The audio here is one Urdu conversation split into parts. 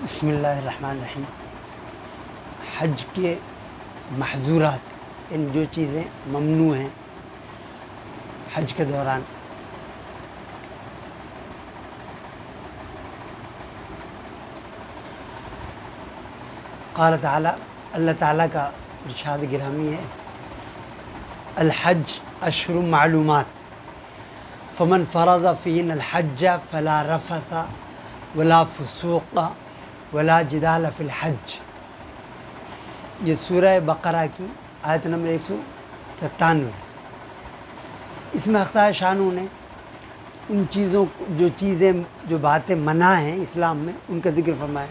بسم اللہ الرحمن الرحیم۔ حج کے محظورات، جو چیزیں ممنوع ہیں حج کے دوران، قال تعالیٰ، اللہ تعالیٰ کا ارشاد گرامی ہے، الحج اشہر معلومات فمن فرض فیہن الحج فلا رفث ولا فسوق ولا جدال فی الحج۔ یہ سورہ بقرہ کی آیت نمبر 197۔ اس میں خدا شانوں نے ان چیزوں جو باتیں منع ہیں اسلام میں، ان کا ذکر فرمایا۔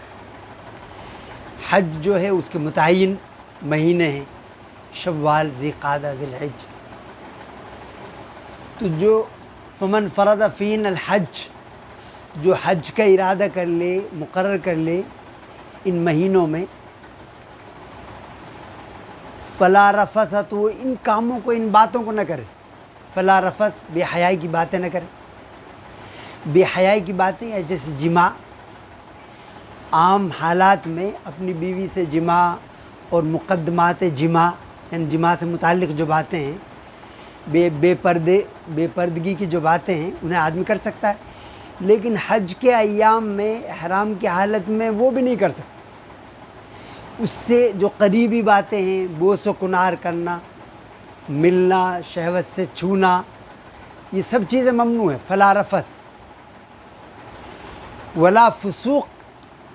حج جو ہے اس کے متعین مہینے ہیں، شوال، ذی-قعدہ، ذی الحج۔ تو جو فمن فرض فیہن الحج، جو حج کا ارادہ کر لے، مقرر کر لے ان مہینوں میں، فلا رفث، تو ان کاموں کو، ان باتوں کو نہ کرے۔ فلا رفث، بے حیائی کی باتیں نہ کرے۔ بے حیائی کی باتیں جیسے جماع، عام حالات میں اپنی بیوی سے جماع اور مقدمات جماع، یعنی جماع سے متعلق جو باتیں ہیں، بے پردگی کی جو باتیں ہیں، انہیں آدمی کر سکتا ہے، لیکن حج کے ایام میں، احرام کی حالت میں وہ بھی نہیں کر سکتا۔ اس سے جو قریبی باتیں ہیں، بوس و کنار کرنا، ملنا، شہوت سے چھونا، یہ سب چیزیں ممنوع ہیں۔ فلا رفث ولا فسوق،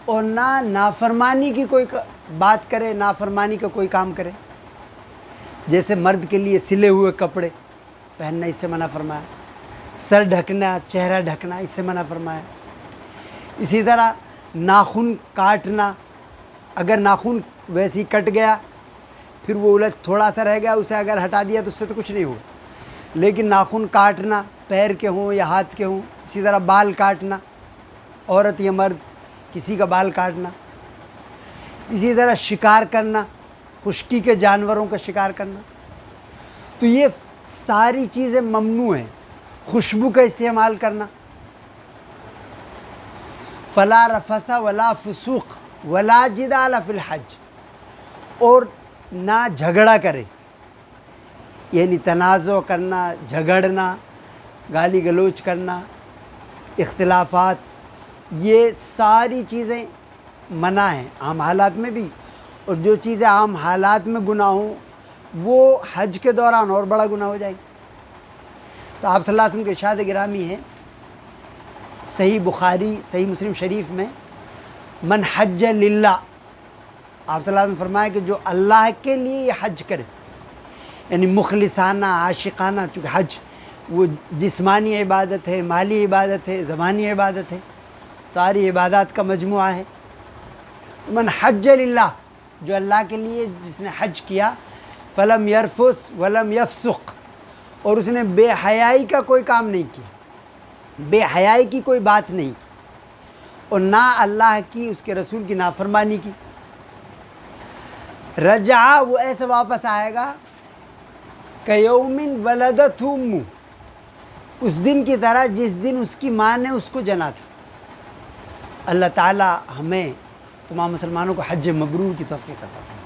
اور نہ نافرمانی کی کوئی بات کرے، نافرمانی کا کوئی کام کرے۔ جیسے مرد کے لیے سلے ہوئے کپڑے پہننا، اس سے منع فرمایا۔ سر ڈھکنا، چہرہ ڈھکنا، اس سے منع فرمایا۔ اسی طرح ناخن کاٹنا، اگر ناخن ویسے ہی کٹ گیا، پھر وہ الٹ تھوڑا سا رہ گیا، اسے اگر ہٹا دیا تو اس سے تو کچھ نہیں ہوا، لیکن ناخن کاٹنا، پیر کے ہوں یا ہاتھ کے ہوں۔ اسی طرح بال کاٹنا، عورت یا مرد کسی کا بال کاٹنا۔ اسی طرح شکار کرنا، خشکی کے جانوروں کا شکار کرنا۔ تو یہ ساری چیزیں ممنوع ہیں۔ خوشبو کا استعمال کرنا، فلا رفث ولا فسوق ولا جدال فی الحج، اور نہ جھگڑا کرے، یعنی تنازع کرنا، جھگڑنا، گالی گلوچ کرنا، اختلافات، یہ ساری چیزیں منع ہیں عام حالات میں بھی۔ اور جو چیزیں عام حالات میں گناہ ہوں، وہ حج کے دوران اور بڑا گناہ ہو جائے گی۔ تو آپ صلی اللہ علیہ وسلم کے ارشاد گرامی ہے، صحیح بخاری، صحیح مسلم شریف میں، من حج للہ، آپ صلی اللہ علیہ وسلم فرمایا کہ جو اللہ کے لیے یہ حج کرے، یعنی مخلصانہ، عاشقانہ، چونکہ حج وہ جسمانی عبادت ہے، مالی عبادت ہے، زبانی عبادت ہے، ساری عبادات کا مجموعہ ہے۔ من حج للہ، جو اللہ کے لیے جس نے حج کیا، فلم یرفث ولم یفسق، اور اس نے بے حیائی کا کوئی کام نہیں کیا، بے حیائی کی کوئی بات نہیں کی، اور نہ اللہ کی، اس کے رسول کی نافرمانی کی، رجع، وہ ایسے واپس آئے گا کیوم ولدتہ امہ، اس دن کی طرح جس دن اس کی ماں نے اس کو جنا تھا۔ اللہ تعالی ہمیں تمام مسلمانوں کو حج مبرور کی توفیق عطا فرمائے۔